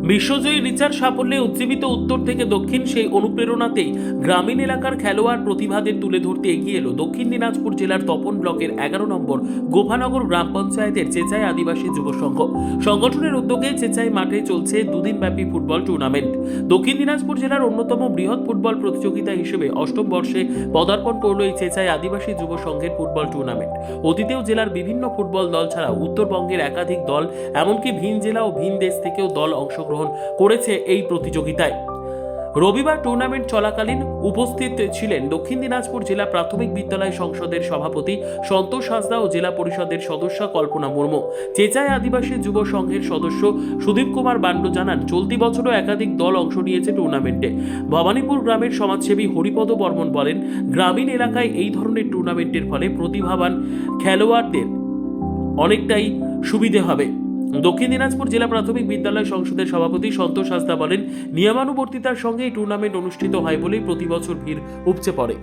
বিশ্বজয়ী রিচার সাফল্যে উজ্জীবিত উত্তর থেকে দক্ষিণ, সেই অনুপ্রেরণাতেই গ্রামীণ এলাকার খেলোয়াড় প্রতিভাদের তুলে ধরতে এগিয়ে এলো দক্ষিণ দিনাজপুর জেলার তপন ব্লকের 11 নম্বর গোপানগর গ্রাম পঞ্চায়েতের চেচাই আদিবাসী যুব সংঘ। সংগঠনের উদ্যোগে চেচাই মাঠে চলছে দুদিনব্যাপী ফুটবল টুর্নামেন্ট। দক্ষিণ দিনাজপুর জেলার অন্যতম বৃহৎ ফুটবল প্রতিযোগিতা হিসেবে অষ্টম বর্ষে পদার্পণ করল এই চেচাই আদিবাসী যুব সংঘের ফুটবল টুর্নামেন্ট। অতীতেও জেলার বিভিন্ন ফুটবল দল ছাড়াও উত্তরবঙ্গের একাধিক দল, এমনকি ভিন জেলা ও ভিন দেশ থেকেও দল অংশগ্রহণ করেছে এই প্রতিযোগিতায়। রবিবার টুর্নামেন্ট চলাকালীন উপস্থিত ছিলেন দক্ষিণ দিনাজপুর জেলা প্রাথমিক বিদ্যালয় সংসদের সভাপতি সন্তোষ হাসদা ও জেলা পরিষদের সদস্য কল্পনা মুর্মু। চেচাই আদিবাসী যুব সংঘের সদস্য সুদীপ কুমার বান্ড জানান, চলতি বছরও একাধিক দল অংশ নিয়েছে টুর্নামেন্টে। ভবানীপুর গ্রামের সমাজসেবী হরিপদ বর্মন বলেন, গ্রামীণ এলাকায় এই ধরনের টুর্নামেন্টের ফলে প্রতিভাবান খেলোয়াড়দের অনেকটাই সুবিধে হবে। দক্ষিণ দিনাজপুর জেলা প্রাথমিক বিদ্যালয় সংসদের সভাপতি সন্তোষ হাসদা বলেন, নিয়মানুবর্তিতার সঙ্গে এই টুর্নামেন্ট অনুষ্ঠিত হয় বলেই প্রতি বছর ভিড় উপচে পড়ে।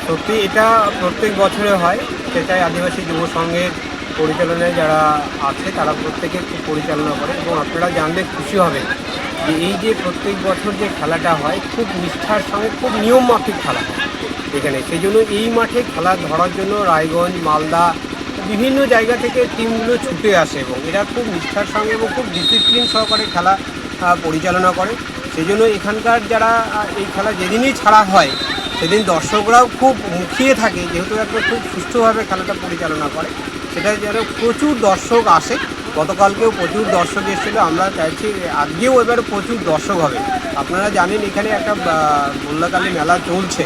সত্যি এটা প্রত্যেক বছরে হয়। চেচাই আদিবাসী যুব সংঘের পরিচালনায় যারা আছে তারা প্রত্যেকে খুব পরিচালনা করে এবং আপনারা জানলে খুশি হবেন যে এই যে প্রত্যেক বছর যে খেলাটা হয় খুব নিষ্ঠার সঙ্গে খুব নিয়ম মাফিক খেলা হয় এখানে। সেই জন্য এই মাঠে খেলা ধরার জন্য রায়গঞ্জ, মালদা, বিভিন্ন জায়গা থেকে টিমগুলো ছুটে আসে এবং এরা খুব নিষ্ঠার সঙ্গে এবং খুব ডিসিপ্লিন সহকারে খেলা পরিচালনা করে। সেই জন্য এখানকার যারা এই খেলা যেদিনই ছাড়া হয় সেদিন দর্শকরাও খুব মুখিয়ে থাকে, যেহেতু একটা খুব সুষ্ঠুভাবে খেলাটা পরিচালনা করে। সেটা যেন প্রচুর দর্শক আসে। গতকালকেও প্রচুর দর্শক এসেছিলো। আমরা চাইছি আজকেও এবার প্রচুর দর্শক হবে। আপনারা জানেন এখানে একটা গোল্লাকালী মেলা চলছে,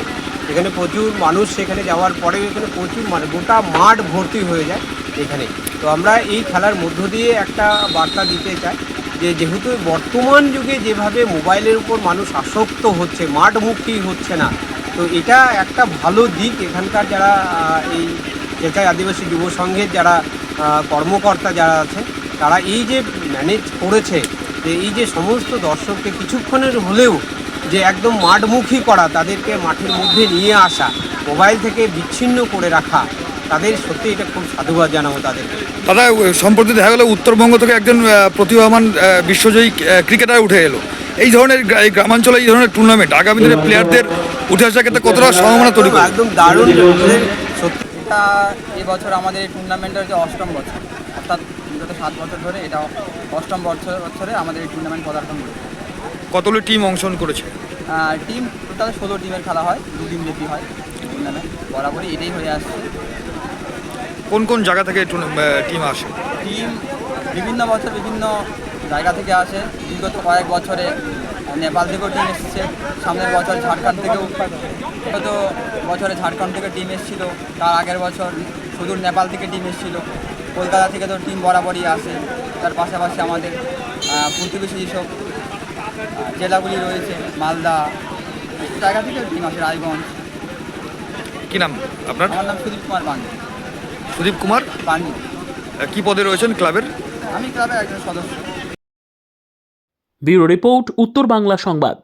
এখানে প্রচুর মানুষ সেখানে যাওয়ার পরে এখানে প্রচুর গোটা মাঠ ভর্তি হয়ে যায় এখানে। তো আমরা এই খেলার মধ্য দিয়ে একটা বার্তা দিতে চাই যে যেহেতু বর্তমান যুগে যেভাবে মোবাইলের উপর মানুষ আসক্ত হচ্ছে, মাঠমুখী হচ্ছে না, তো এটা একটা ভালো দিক। এখানকার যারা এই চেচাই আদিবাসী যুব সংঘের যারা কর্মকর্তা যারা আছেন তারা এই যে ম্যানেজ করেছে যে এই যে সমস্ত দর্শককে কিছুক্ষণের হলেও যে একদম মাঠমুখী করা, তাদেরকে মাঠের মধ্যে নিয়ে আসা, মোবাইল থেকে বিচ্ছিন্ন করে রাখা, তাদের সত্যি এটা খুব সাধুবাদ জানাবো তাদেরকে। দাদা, সম্প্রতি দেখা গেল উত্তরবঙ্গ থেকে একজন প্রতিভাবান বিশ্বজয়ী ক্রিকেটার উঠে এলো। এই ধরনের গ্রামাঞ্চলে এই ধরনের টুর্নামেন্ট আগামী দিনে প্লেয়ারদের উঠে আসার ক্ষেত্রে কতটা সম্ভাবনা তৈরি করে? একদম দারুণ। সত্যি এটা এবছর আমাদের এই টুর্নামেন্টের যে অষ্টম বছর, অর্থাৎ বিগত 7 বছর ধরে এটা অষ্টম বছরে আমাদের এই টুর্নামেন্ট পদার্পণ করেছে। কতগুলো টিম অংশগ্রহণ করেছে? টিম টোটাল 16 টিমের খেলা হয়, 2 দিন ব্যাপী হয় টুর্নামেন্ট। বরাবরই এটাই হয়ে আসছে। কোন কোন জায়গা থেকে টিম আসে? টিম বিভিন্ন বছর বিভিন্ন জায়গা থেকে আসে। বিগত কয়েক বছরে নেপাল থেকেও টিম এসেছে, সামনের বছর ঝাড়খণ্ড থেকেও, গত বছরে ঝাড়খণ্ড থেকে টিম এসেছিলো, তার আগের বছর সুদূর নেপাল থেকে টিম এসেছিলো, কলকাতা থেকে তো টিম বরাবরই আসে। তার পাশাপাশি আমাদের প্রতিবেশী যেসব জেলাগুলি রয়েছে, মালদা জায়গা থেকে টিম আসে, রায়গঞ্জ। কি নাম আপনার? আমার নাম সুদীপ কুমার পান্ডে। সুদীপ কুমার পান্ডে। কি পদে রয়েছেন ক্লাবের? আমি ক্লাবের একজন সদস্য। ব্যুরো রিপোর্ট, উত্তর বাংলা সংবাদ।